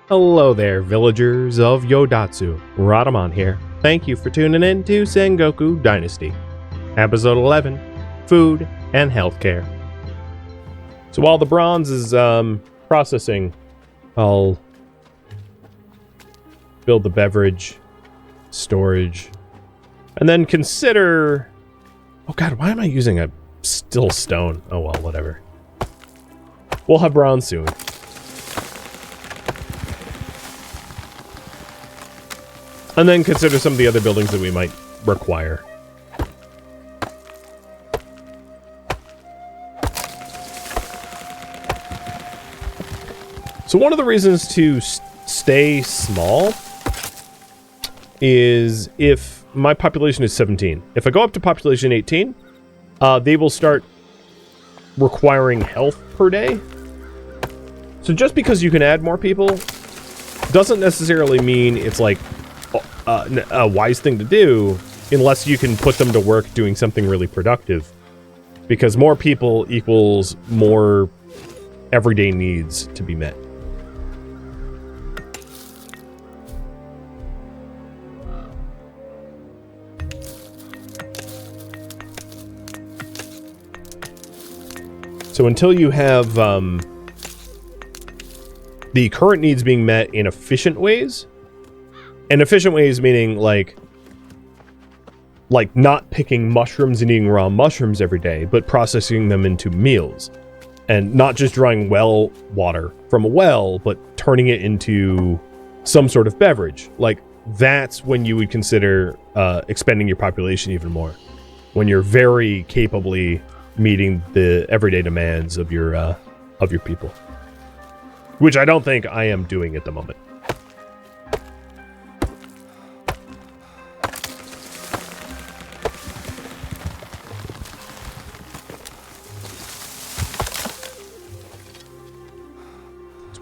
Hello there, villagers of Yodatsu. Rhadamant here. Thank you for tuning in to Sengoku Dynasty. Episode 11, Food and Healthcare. So while the bronze is processing, I'll build the beverage, storage, and then consider... Oh god, why am I using a still stone? Oh well, whatever. We'll have bronze soon. And then consider some of the other buildings that we might require. So one of the reasons to stay small is if my population is 17. If I go up to population 18, they will start requiring health per day. So just because you can add more people doesn't necessarily mean it's like a wise thing to do unless you can put them to work doing something really productive, because more people equals more everyday needs to be met. So until you have the current needs being met in efficient ways, and efficient ways meaning like not picking mushrooms and eating raw mushrooms every day, but processing them into meals. And not just drawing well water from a well, but turning it into some sort of beverage. Like, that's when you would consider expanding your population even more. When you're very capably meeting the everyday demands of your people. Which I don't think I am doing at the moment.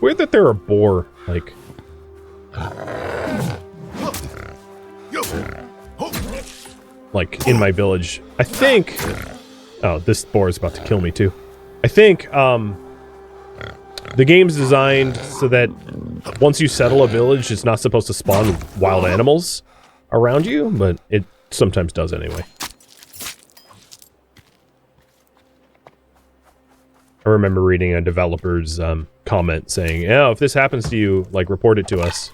Weird that there are boar, like... in my village. I think... Oh, this boar is about to kill me, too. I think, the game's designed so that once you settle a village, it's not supposed to spawn wild animals around you, but it sometimes does anyway. I remember reading a developer's comment saying, yeah, if this happens to you, like, report it to us.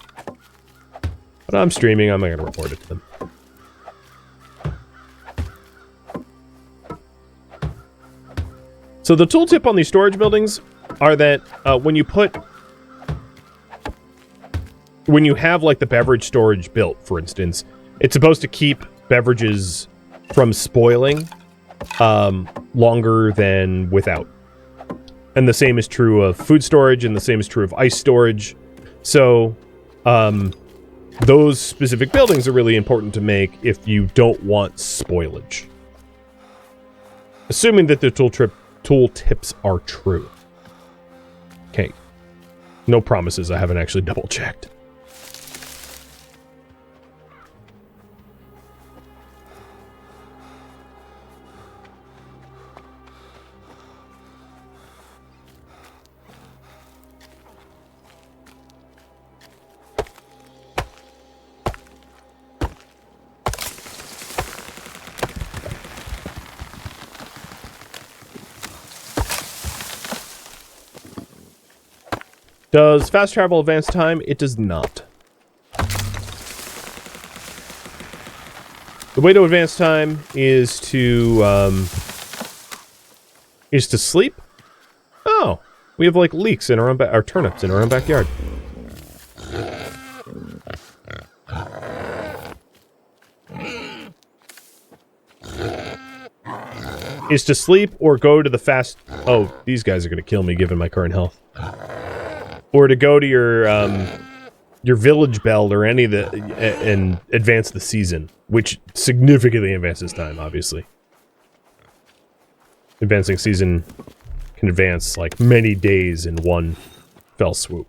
But I'm streaming, I'm not going to report it to them. So the tooltip on these storage buildings are that when you have, like, the beverage storage built, for instance, it's supposed to keep beverages from spoiling longer than without. And the same is true of food storage, and the same is true of ice storage. So, those specific buildings are really important to make if you don't want spoilage. Assuming that the tooltips are true. Okay. No promises, I haven't actually double-checked. Does fast travel advance time? It does not. The way to advance time is to sleep. Oh, we have like leeks in our own or turnips in our own backyard. Is to sleep or go to the fast. Oh, these guys are gonna kill me given my current health. Or to go to your village belt or any of the and advance the season, which significantly advances time, obviously. Advancing season can advance like many days in one fell swoop.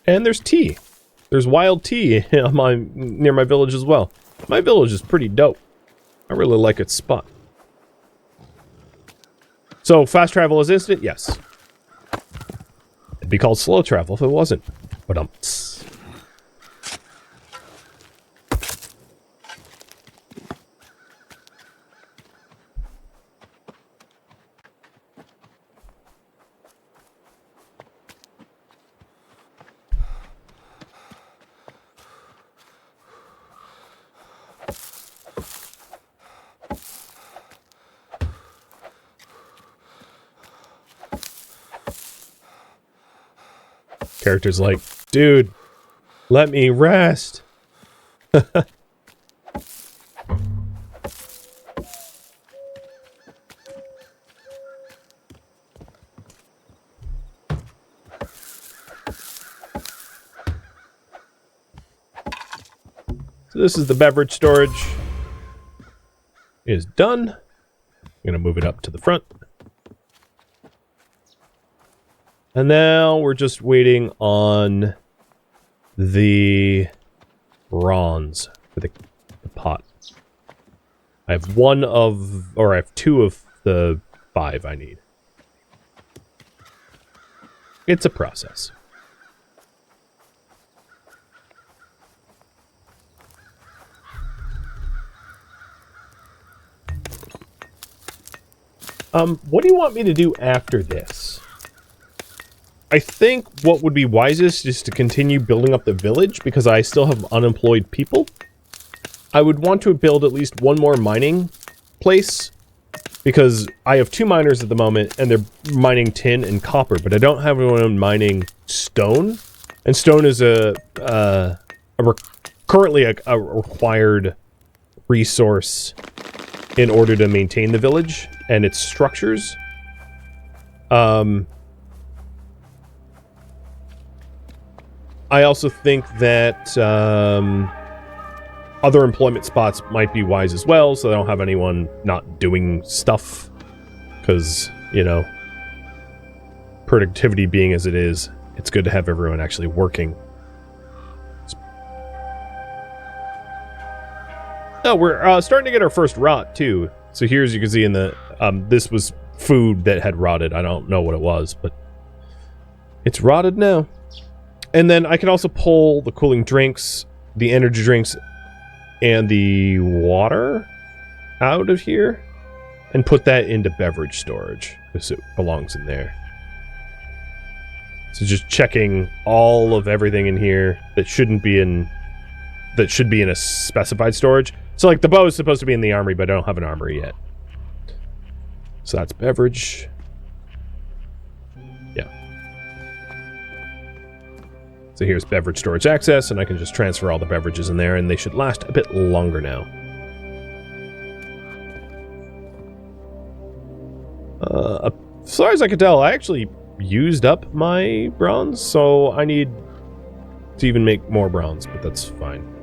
And there's tea. There's wild tea near my village as well. My village is pretty dope. I really like its spot. So, fast travel is instant? Yes. It'd be called slow travel if it wasn't. But character's like, dude, let me rest. So this is the beverage storage. It is done. I'm going to move it up to the front. And now we're just waiting on the bronze for the pot. I have I have 2 of the 5 I need. It's a process. What do you want me to do after this? I think what would be wisest is to continue building up the village, because I still have unemployed people. I would want to build at least one more mining place, because I have 2 miners at the moment, and they're mining tin and copper, but I don't have anyone mining stone. And stone is currently a required resource in order to maintain the village and its structures. I also think that other employment spots might be wise as well, so I don't have anyone not doing stuff. Because, you know, productivity being as it is, it's good to have everyone actually working. Oh, we're starting to get our first rot, too. So here, as you can see in the... this was food that had rotted. I don't know what it was, but it's rotted now. And then I can also pull the cooling drinks, the energy drinks, and the water out of here and put that into beverage storage, because it belongs in there. So just checking all of everything in here that shouldn't be in... that should be in a specified storage. So, like, the bow is supposed to be in the armory, but I don't have an armory yet. So that's beverage. Yeah. So here's beverage storage access, and I can just transfer all the beverages in there, and they should last a bit longer now. As far as I can tell, I actually used up my bronze, so I need to even make more bronze, but that's fine.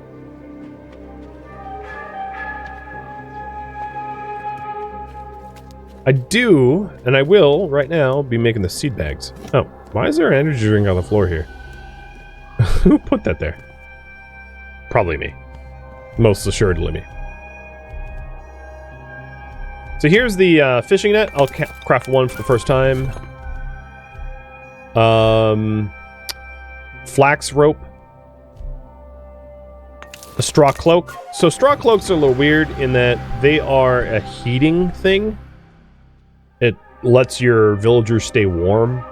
I do, and I will, right now, be making the seed bags. Oh, why is there an energy drink on the floor here? Who put that there? Probably me. Most assuredly me. So here's the fishing net. I'll craft one for the first time. Flax rope. A straw cloak. So straw cloaks are a little weird in that they are a heating thing. It lets your villagers stay warm.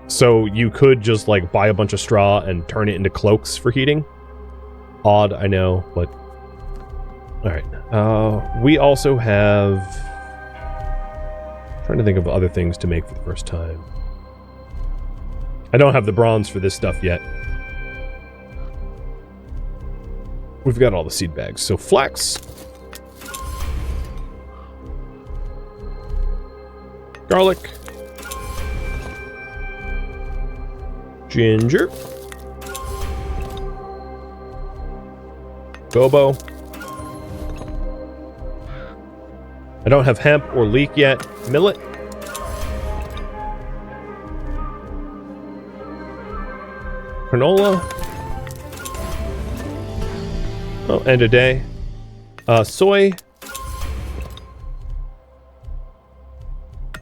So you could just, like, buy a bunch of straw and turn it into cloaks for heating. Odd, I know, but... Alright. We also have... I'm trying to think of other things to make for the first time. I don't have the bronze for this stuff yet. We've got all the seed bags. So flax... garlic, ginger, gobo. I don't have hemp or leek yet. Millet, canola. Oh, end of day. Soy.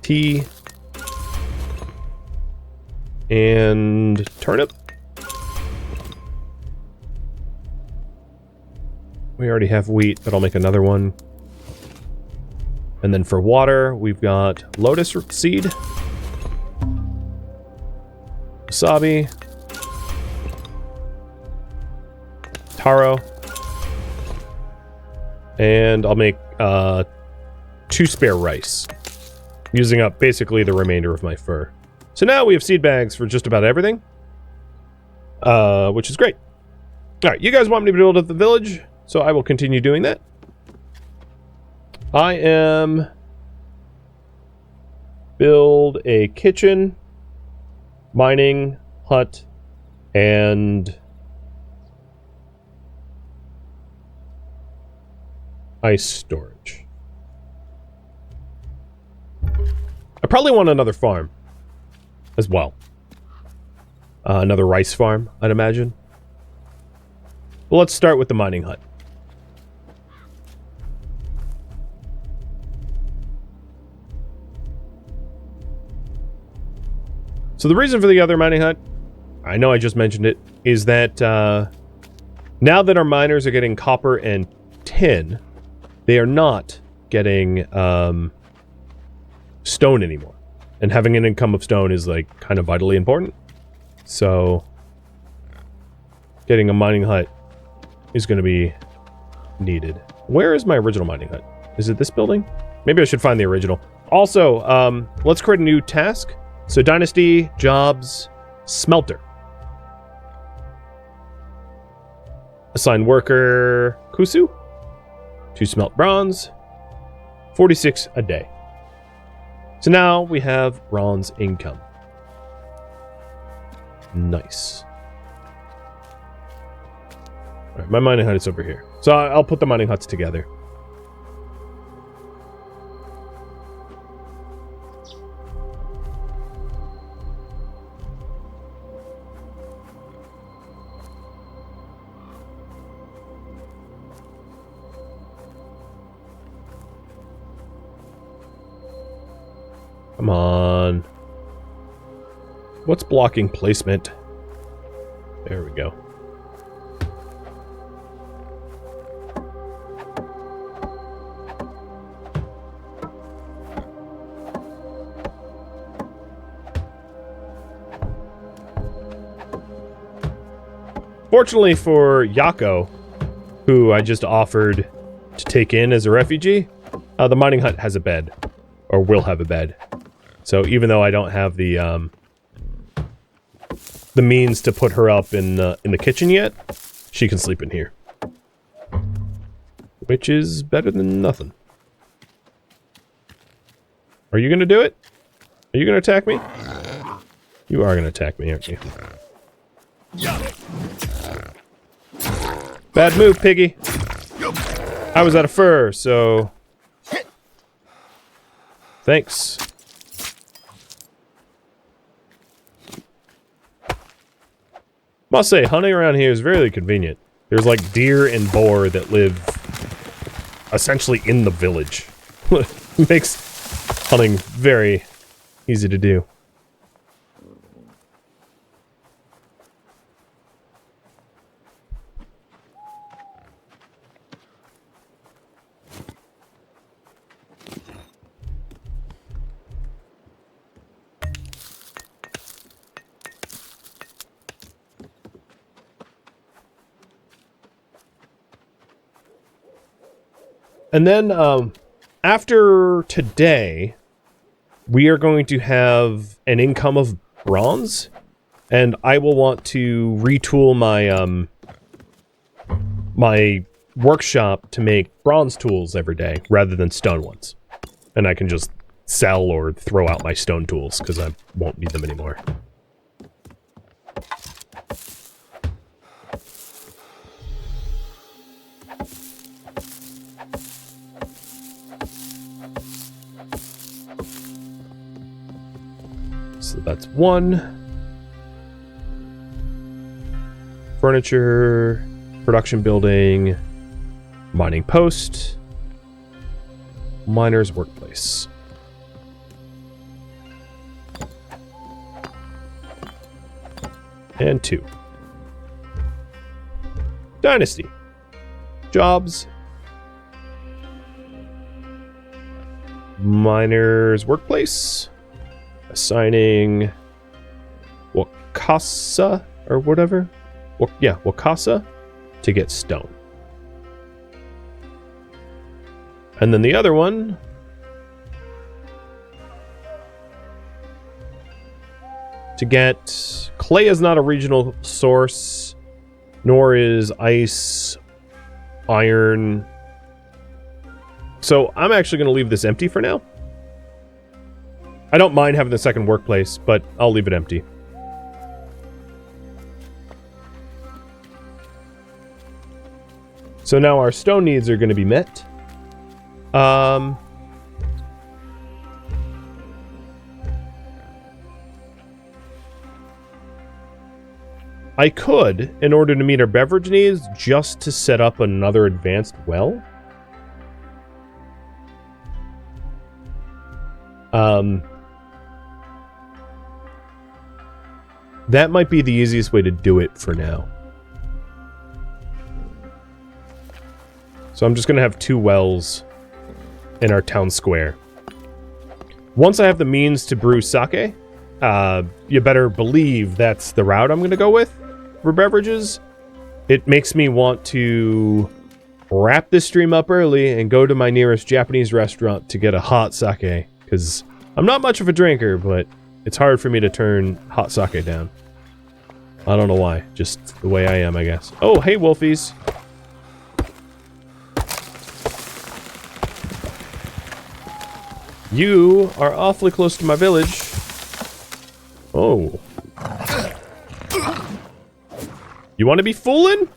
Tea. And turnip. We already have wheat, but I'll make another one. And then for water, we've got lotus seed. Wasabi. Taro. And I'll make 2 spare rice, using up basically the remainder of my fur. So now we have seed bags for just about everything, which is great. All right, you guys want me to build up the village, so I will continue doing that. I am build a kitchen, mining hut, and ice storage. I probably want another farm as well. Another rice farm, I'd imagine. Well, let's start with the mining hut. So the reason for the other mining hut, I know I just mentioned it, is that now that our miners are getting copper and tin, they are not getting stone anymore. And having an income of stone is like kind of vitally important. So getting a mining hut is going to be needed. Where is my original mining hut? Is it this building? Maybe I should find the original. Also, let's create a new task. So Dynasty, Jobs, Smelter. Assign worker Kusu to smelt bronze. 46 a day. So now we have bronze income. Nice. All right, my mining hut is over here. So I'll put the mining huts together. Come on. What's blocking placement? There we go. Fortunately for Yako, who I just offered to take in as a refugee, the mining hut has a bed, or will have a bed. So even though I don't have the means to put her up in the kitchen yet, she can sleep in here, which is better than nothing. Are you gonna do it? Are you gonna attack me? You are gonna attack me, aren't you? Bad move, piggy. I was out of fur, so thanks. Must say, hunting around here is very convenient. There's like deer and boar that live essentially in the village. Makes hunting very easy to do. And then, after today, we are going to have an income of bronze, and I will want to retool my, my workshop to make bronze tools every day, rather than stone ones. And I can just sell or throw out my stone tools, because I won't need them anymore. So that's one. Furniture, production building, mining post, miner's workplace. And 2. Dynasty. Jobs. Miner's workplace. Assigning Wakasa or whatever. Wakasa to get stone. And then the other one to get clay is not a regional source, nor is ice, iron. So I'm actually going to leave this empty for now. I don't mind having the second workplace, but I'll leave it empty. So now our stone needs are going to be met. I could, in order to meet our beverage needs, just to set up another advanced well. That might be the easiest way to do it for now. So I'm just going to have 2 wells in our town square. Once I have the means to brew sake, you better believe that's the route I'm going to go with for beverages. It makes me want to wrap this stream up early and go to my nearest Japanese restaurant to get a hot sake, because I'm not much of a drinker, but it's hard for me to turn hot sake down. I don't know why, just the way I am, I guess. Oh, hey, wolfies. You are awfully close to my village. Oh. You want to be fooling?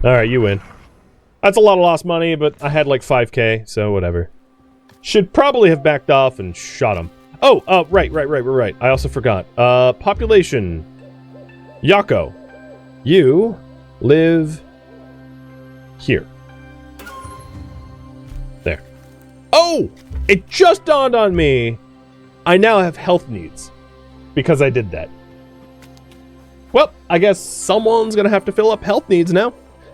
Alright, you win. That's a lot of lost money, but I had like 5k, so whatever. Should probably have backed off and shot him. Oh, right. I also forgot. Population. Yako. You live here. There. Oh! It just dawned on me. I now have health needs because I did that. Well, I guess someone's gonna have to fill up health needs now.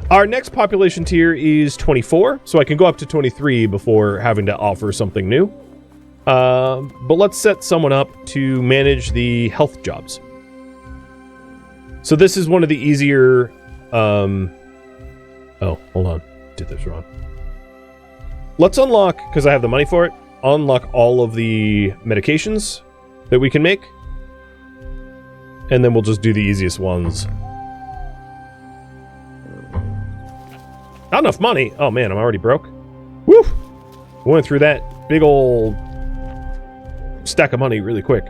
Our next population tier is 24, so I can go up to 23 before having to offer something new. But let's set someone up to manage the health jobs. So this is one of the easier... Oh, hold on. Did this wrong. Let's unlock, because I have the money for it, unlock all of the medications that we can make. And then we'll just do the easiest ones. Not enough money. Oh man, I'm already broke. Woo! Went through that big old stack of money really quick.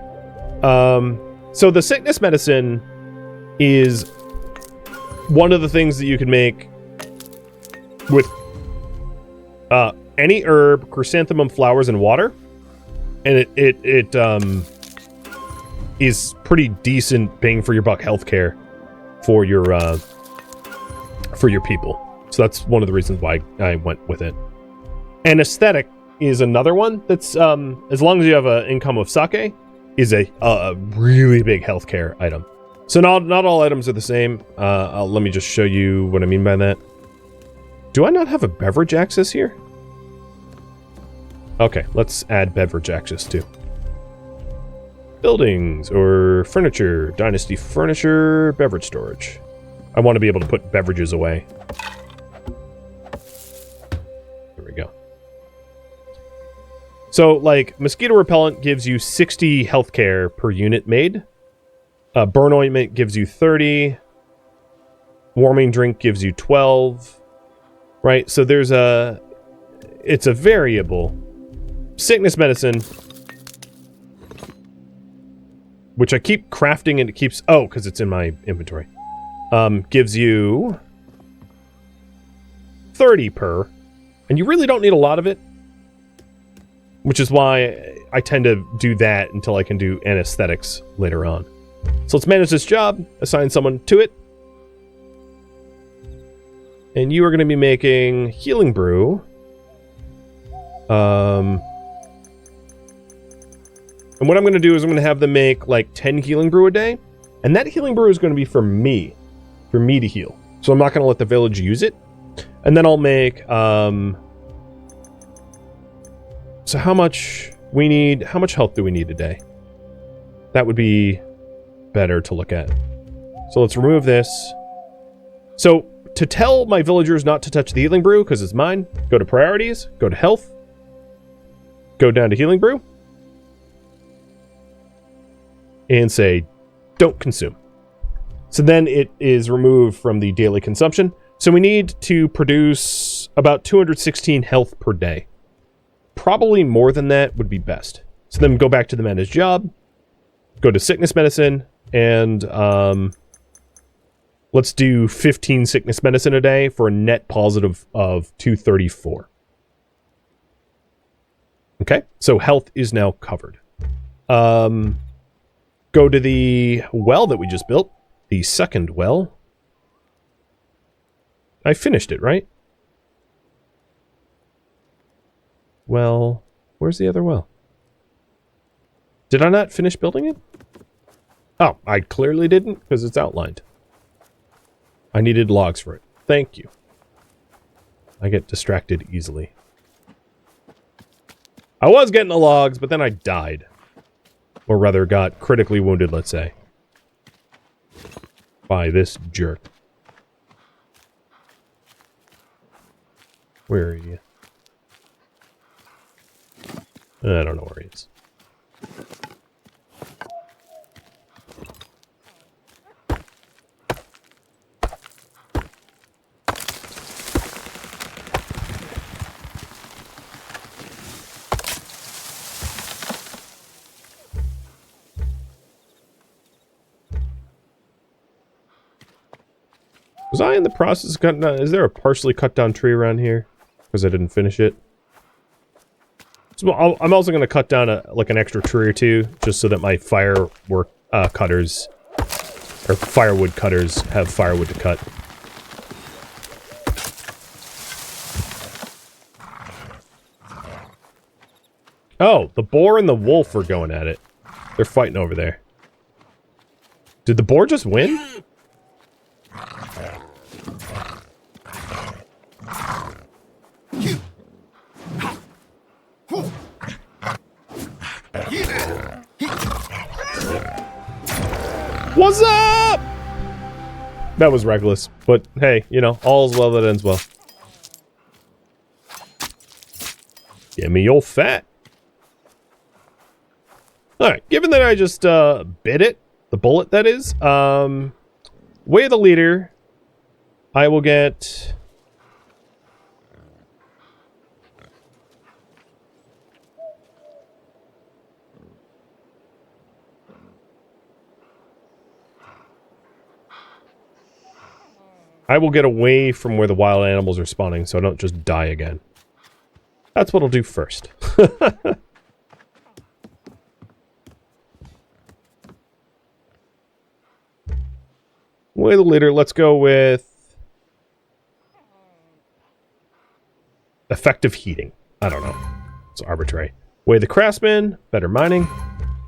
So the sickness medicine is one of the things that you can make with any herb, chrysanthemum flowers, and water. And it is pretty decent bang for your buck healthcare for your people. So that's one of the reasons why I went with it. And aesthetic is another one that's, as long as you have an income of sake, is a really big healthcare item. So not all items are the same. Let me just show you what I mean by that. Do I not have a beverage access here? Okay, let's add beverage access too. Buildings or furniture, dynasty furniture, beverage storage. I want to be able to put beverages away. There we go. So, like, mosquito repellent gives you 60 healthcare per unit made. Burn ointment gives you 30. Warming drink gives you 12. Right? So there's a... It's a variable. Sickness medicine, which I keep crafting and it keeps... Oh, because it's in my inventory. Gives you 30 per. And you really don't need a lot of it. Which is why I tend to do that until I can do anesthetics later on. So let's manage this job, assign someone to it. And you are going to be making healing brew. And what I'm going to do is I'm going to have them make like 10 healing brew a day. And that healing brew is going to be for me to heal. So I'm not going to let the village use it. And then I'll make, so how much health do we need a day? That would be better to look at. So let's remove this. So to tell my villagers not to touch the healing brew, because it's mine, go to priorities, go to health, go down to healing brew, and say, don't consume. So then it is removed from the daily consumption. So we need to produce about 216 health per day. Probably more than that would be best. So then go back to the managed job, go to sickness medicine, and let's do 15 sickness medicine a day for a net positive of 234. Okay, so health is now covered. Go to the well that we just built, the second well. I finished it, right? Well, where's the other well? Did I not finish building it? Oh, I clearly didn't, because it's outlined. I needed logs for it. Thank you. I get distracted easily. I was getting the logs, but then I died. Or rather, got critically wounded, let's say. By this jerk. Where are you? I don't know where he is. Was I in the process of cutting down? Is there a partially cut down tree around here? Because I didn't finish it. So I'm also going to cut down like an extra tree or two, just so that my firewood cutters have firewood to cut. Oh, the boar and the wolf are going at it. They're fighting over there. Did the boar just win? What's up? That was reckless, but hey, you know, all's well that ends well. Give me your fat. Alright, given that I just bit it, the bullet that is, way of the leader, I will get... I will get away from where the wild animals are spawning, so I don't just die again. That's what I'll do first. Way the leader, let's go with... effective heating. I don't know. It's arbitrary. Way the craftsman, better mining.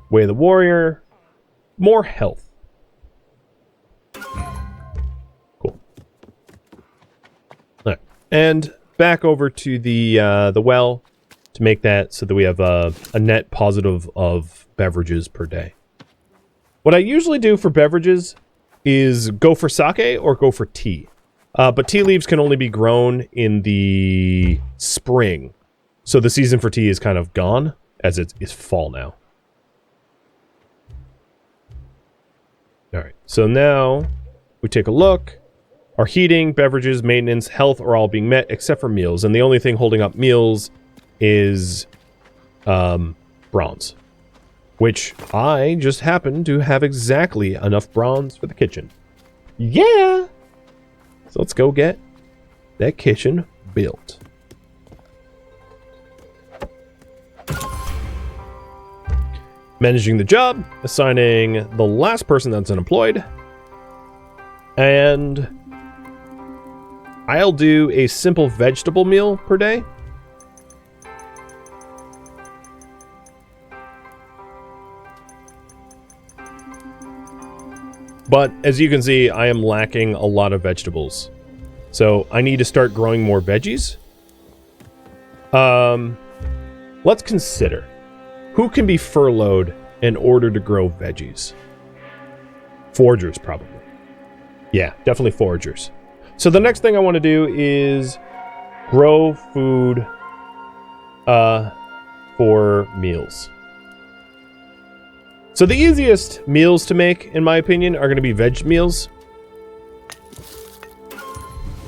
Way the warrior, more health. And back over to the well to make that so that we have a net positive of beverages per day. What I usually do for beverages is go for sake or go for tea. But tea leaves can only be grown in the spring. So the season for tea is kind of gone, as it is fall now. Alright, so now we take a look. Our heating, beverages, maintenance, health are all being met except for meals. And the only thing holding up meals is bronze. Which I just happen to have exactly enough bronze for the kitchen. Yeah! So let's go get that kitchen built. Managing the job, assigning the last person that's unemployed, and I'll do a simple vegetable meal per day. But as you can see, I am lacking a lot of vegetables. So I need to start growing more veggies. Let's consider. Who can be furloughed in order to grow veggies? Foragers, probably. Yeah, definitely foragers. So the next thing I want to do is grow food for meals. So the easiest meals to make, in my opinion, are going to be veg meals.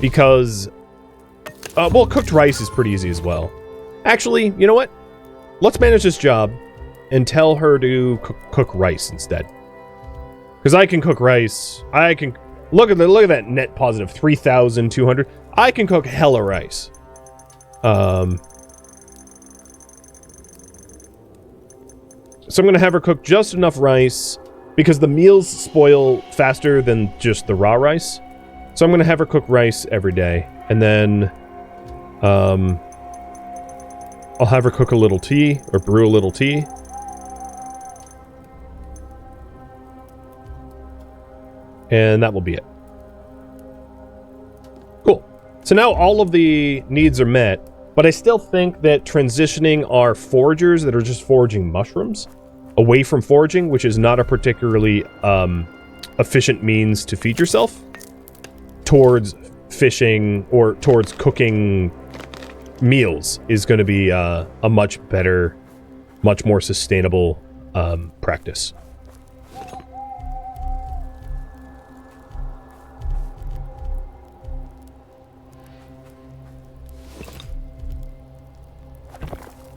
Because, well, cooked rice is pretty easy as well. Actually, you know what? Let's manage this job and tell her to cook rice instead. Because I can cook rice. I can... Look at that net positive, 3,200. I can cook hella rice. So I'm going to have her cook just enough rice because the meals spoil faster than just the raw rice. So I'm going to have her cook rice every day. And then I'll have her cook a little tea or brew a little tea. And that will be it. Cool. So now all of the needs are met, but I still think that transitioning our foragers that are just foraging mushrooms away from foraging, which is not a particularly efficient means to feed yourself, towards fishing or towards cooking meals is going to be a much better, much more sustainable practice.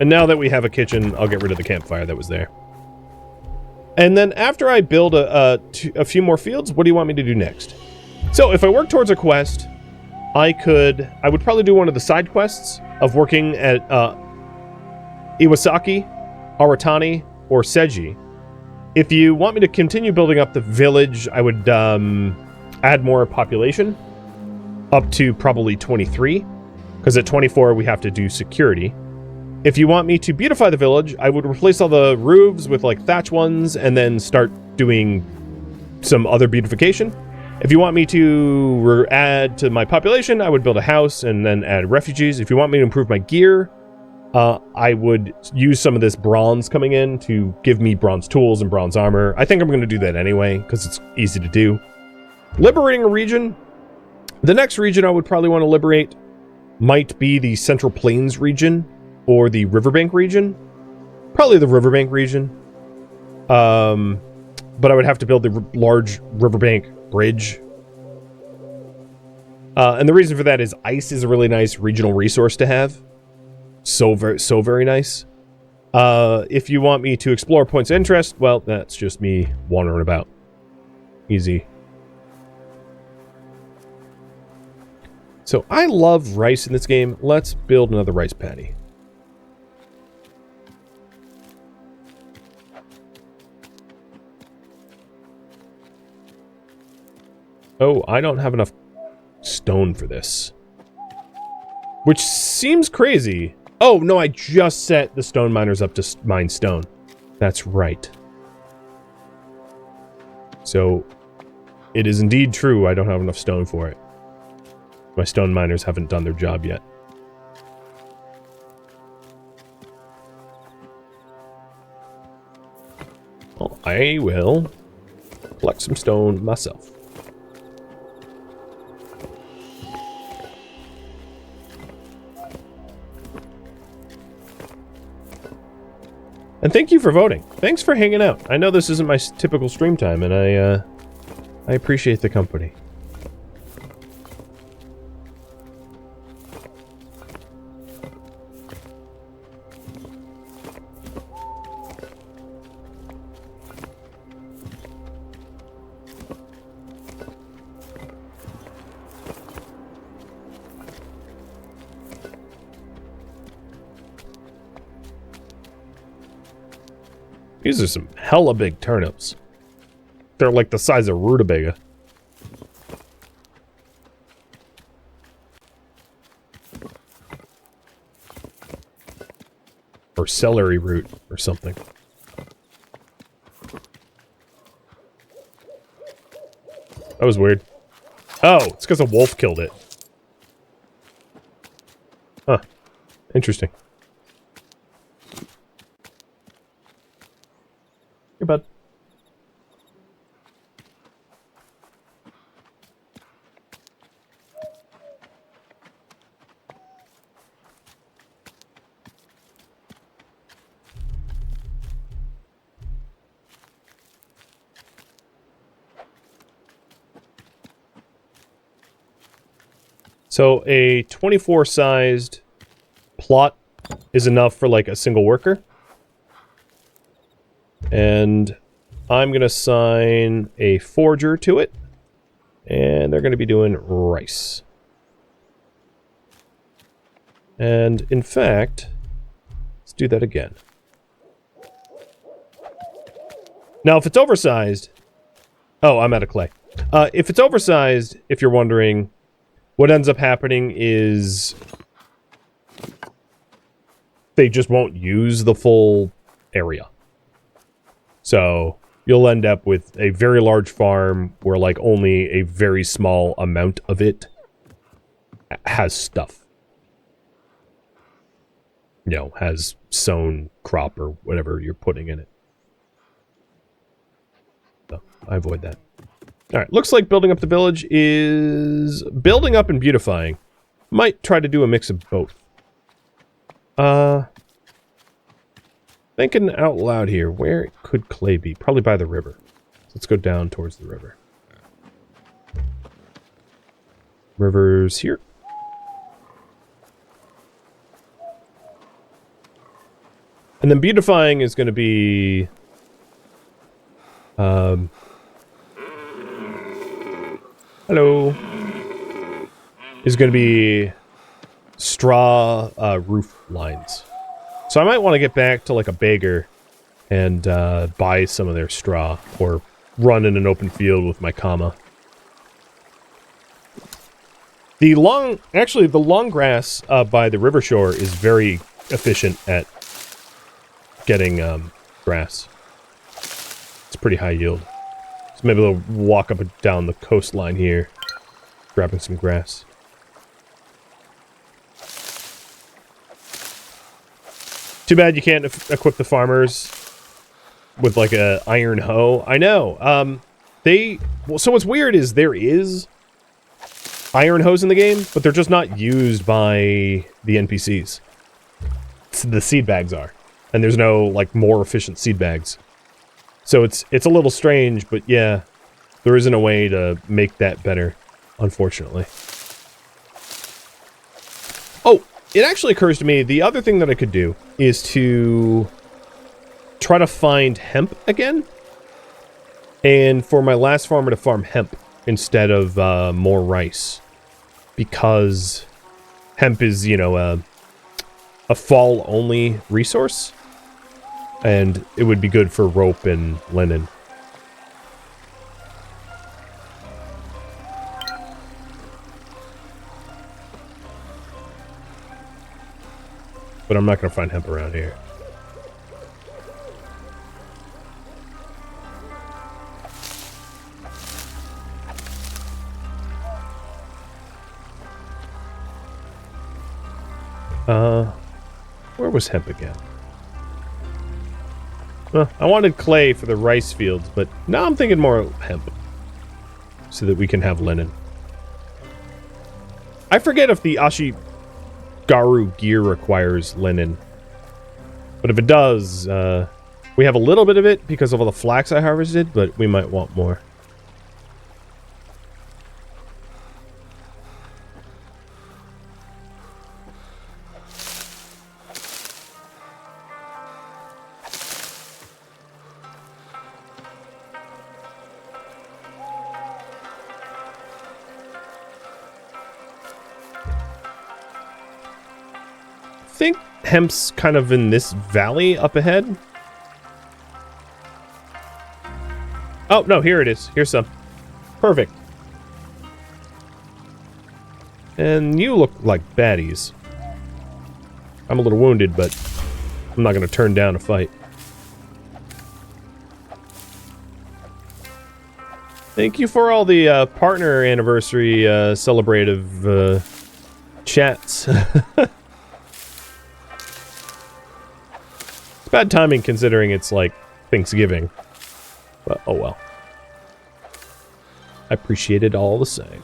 And now that we have a kitchen, I'll get rid of the campfire that was there. And then after I build a few more fields, what do you want me to do next? So if I work towards a quest, I would probably do one of the side quests of working at Iwasaki, Aratani, or Seiji. If you want me to continue building up the village, I would add more population, up to probably 23, because at 24 we have to do security. If you want me to beautify the village, I would replace all the roofs with like thatch ones and then start doing some other beautification. If you want me to add to my population, I would build a house and then add refugees. If you want me to improve my gear, I would use some of this bronze coming in to give me bronze tools and bronze armor. I think I'm going to do that anyway because it's easy to do. Liberating a region. The next region I would probably want to liberate might be the Central Plains region or the Riverbank region. Probably the Riverbank region. But I would have to build the large Riverbank bridge. And the reason for that is ice is a really nice regional resource to have. So very nice. If you want me to explore points of interest, well, that's just me wandering about. Easy. So I love rice in this game. Let's build another rice paddy. Oh, I don't have enough stone for this. Which seems crazy. Oh, no, I just set the stone miners up to mine stone. That's right. So, it is indeed true I don't have enough stone for it. My stone miners haven't done their job yet. Well, I will collect some stone myself. And thank you for voting. Thanks for hanging out. I know this isn't my typical stream time, and I appreciate the company. These are some hella big turnips. They're like the size of rutabaga. Or celery root or something. That was weird. Oh, it's because a wolf killed it. Huh. Interesting. Here, bud. So a 24 sized plot is enough for like a single worker. And I'm going to assign a forger to it. And they're going to be doing rice. And in fact, let's do that again. Now, if it's oversized... Oh, I'm out of clay. If it's oversized, if you're wondering, what ends up happening is they just won't use the full area. So you'll end up with a very large farm where like only a very small amount of it has stuff. You know, has sown crop or whatever you're putting in it. So I avoid that. Alright, looks like building up the village is building up and beautifying. Might try to do a mix of both. Thinking out loud here, where could clay be? Probably by the river. Let's go down towards the river. River's here. And then beautifying is going to be... hello. Is going to be straw roof lines. So I might want to get back to like a baker and buy some of their straw or run in an open field with my comma. The long grass by the river shore is very efficient at getting grass. It's pretty high yield. So maybe they'll walk up and down the coastline here, grabbing some grass. Too bad you can't equip the farmers with like a iron hoe. I know. So what's weird is there is iron hoes in the game, but they're just not used by the NPCs. The seed bags are, and there's no like more efficient seed bags. So it's a little strange, but yeah, there isn't a way to make that better, unfortunately. Oh, it actually occurs to me, the other thing that I could do is to try to find hemp again. And for my last farmer to farm hemp instead of more rice. Because hemp is, you know, a fall-only resource. And it would be good for rope and linen. But I'm not going to find hemp around here. Where was hemp again? Well, I wanted clay for the rice fields, but now I'm thinking more hemp. So that we can have linen. I forget if the Ashigaru gear requires linen. But if it does, we have a little bit of it because of all the flax I harvested, but we might want more. I think hemp's kind of in this valley up ahead. Oh, no, here it is. Here's some. Perfect. And you look like baddies. I'm a little wounded, but I'm not going to turn down a fight. Thank you for all the partner anniversary celebrative chats. It's bad timing considering it's like Thanksgiving. But oh well. I appreciate it all the same.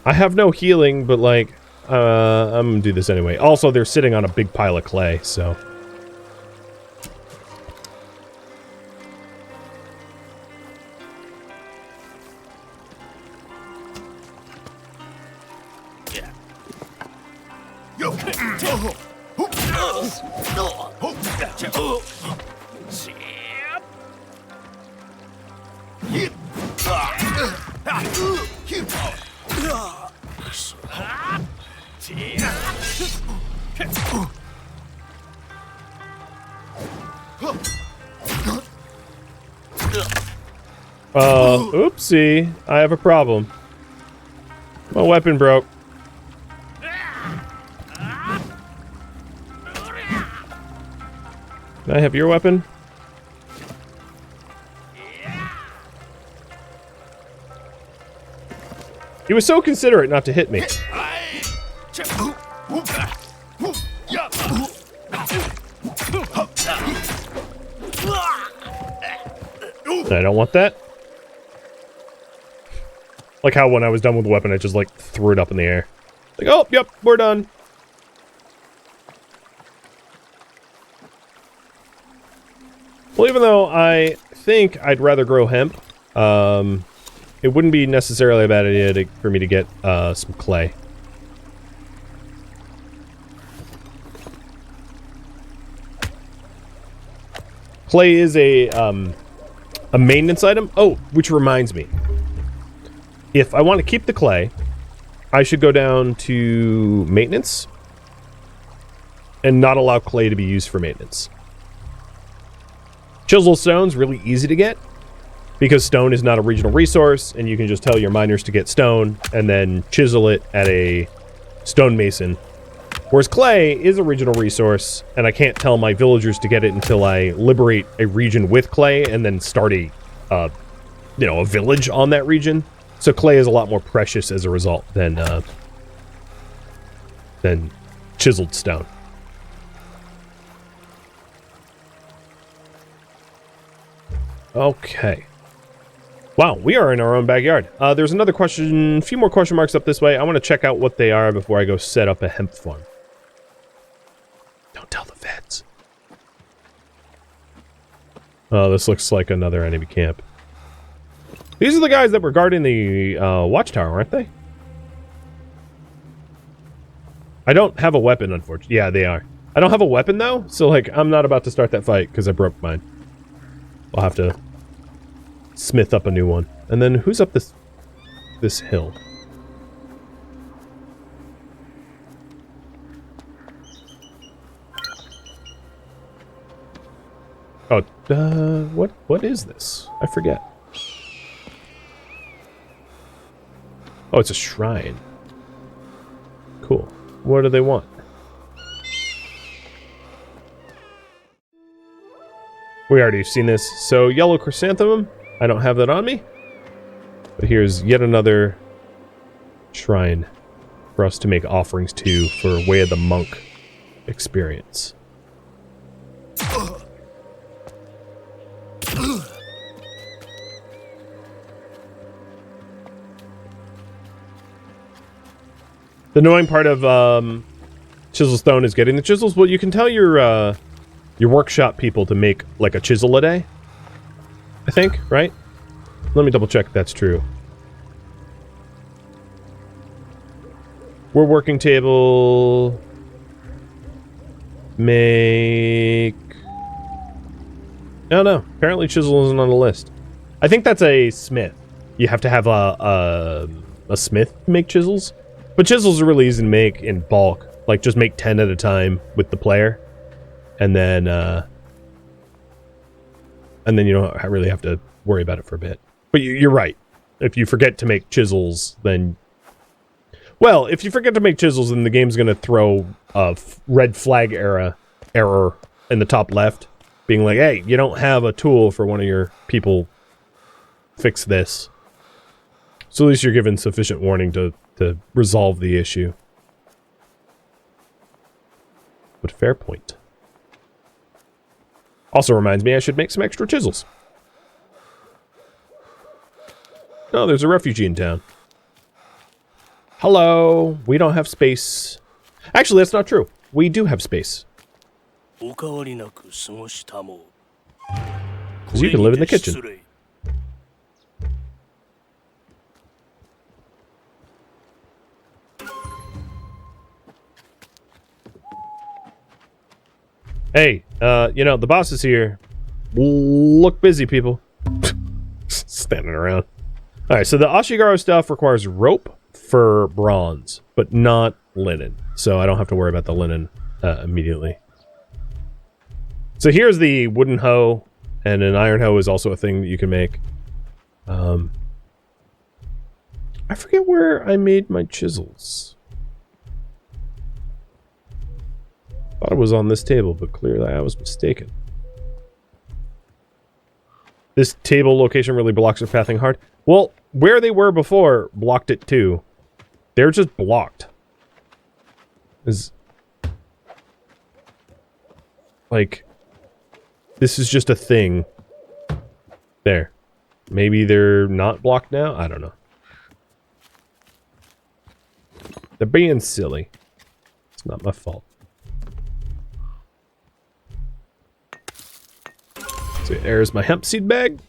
I have no healing, but like, I'm gonna do this anyway. Also, they're sitting on a big pile of clay, so... Oopsie. I have a problem. My weapon broke. Can I have your weapon? He was so considerate not to hit me. I don't want that. Like how when I was done with the weapon, I just like threw it up in the air. Like, oh, yep, we're done. Well, even though I think I'd rather grow hemp, it wouldn't be necessarily a bad idea for me to get some clay. Clay is a maintenance item. Oh, which reminds me. If I want to keep the clay, I should go down to maintenance and not allow clay to be used for maintenance. Chisel stone's really easy to get because stone is not a regional resource and you can just tell your miners to get stone and then chisel it at a stonemason. Whereas clay is a regional resource and I can't tell my villagers to get it until I liberate a region with clay and then start a village on that region. So clay is a lot more precious as a result than chiseled stone. Okay. Wow, we are in our own backyard. There's another question, a few more question marks up this way. I want to check out what they are before I go set up a hemp farm. Don't tell the feds. Oh, this looks like another enemy camp. These are the guys that were guarding the watchtower, aren't they? I don't have a weapon, unfortunately. Yeah, they are. I don't have a weapon, though, so, like, I'm not about to start that fight, because I broke mine. I'll have to smith up a new one. And then, who's up this hill? Oh, what is this? I forget. Oh, it's a shrine. Cool. What do they want? We already seen this. So, yellow chrysanthemum. I don't have that on me. But here's yet another shrine for us to make offerings to for Way of the Monk experience. The annoying part of chisel stone is getting the chisels. Well, you can tell your workshop people to make like a chisel a day. I think, right? Let me double check if that's true. We're working table. Make. Oh no, apparently chisel isn't on the list. I think that's a smith. You have to have a smith to make chisels. But chisels are really easy to make in bulk. Like, just make 10 at a time with the player. And then, And then you don't really have to worry about it for a bit. But you're right. If you forget to make chisels, then... Well, if you forget to make chisels, then the game's going to throw a red flag error in the top left, being like, hey, you don't have a tool for one of your people. Fix this. So at least you're given sufficient warning to resolve the issue. But fair point. Also reminds me I should make some extra chisels. Oh, there's a refugee in town. Hello. We don't have space. Actually, that's not true. We do have space. Because you can live in the kitchen. Hey, you know, the boss is here. Look busy, people. Standing around. Alright, so the Ashigaru stuff requires rope for bronze, but not linen. So I don't have to worry about the linen immediately. So here's the wooden hoe, and an iron hoe is also a thing that you can make. I forget where I made my chisels. Thought it was on this table, but clearly I was mistaken. This table location really blocks your pathing hard. Well, where they were before blocked it too. They're just blocked. Like, this is just a thing. There. Maybe they're not blocked now? I don't know. They're being silly. It's not my fault. So there's my hemp seed bag.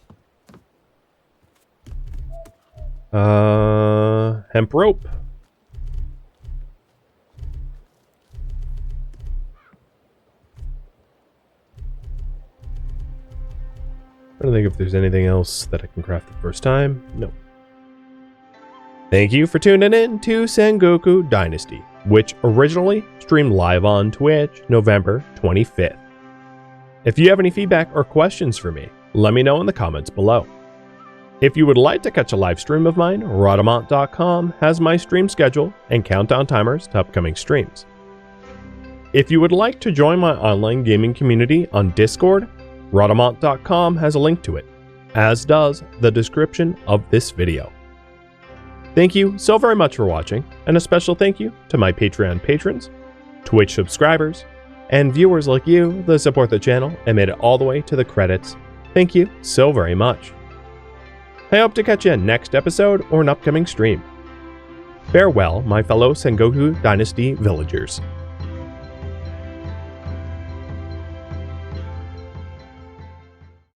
Hemp rope. I don't think if there's anything else that I can craft the first time. No. Thank you for tuning in to Sengoku Dynasty, which originally streamed live on Twitch November 25th. If you have any feedback or questions for me, let me know in the comments below. If you would like to catch a live stream of mine, Rhadamant.com has my stream schedule and countdown timers to upcoming streams. If you would like to join my online gaming community on Discord, Rhadamant.com has a link to it, as does the description of this video. Thank you so very much for watching, and a special thank you to my Patreon patrons, Twitch subscribers, and viewers like you that support the channel and made it all the way to the credits. Thank you so very much. I hope to catch you in next episode or an upcoming stream. Farewell, my fellow Sengoku Dynasty villagers.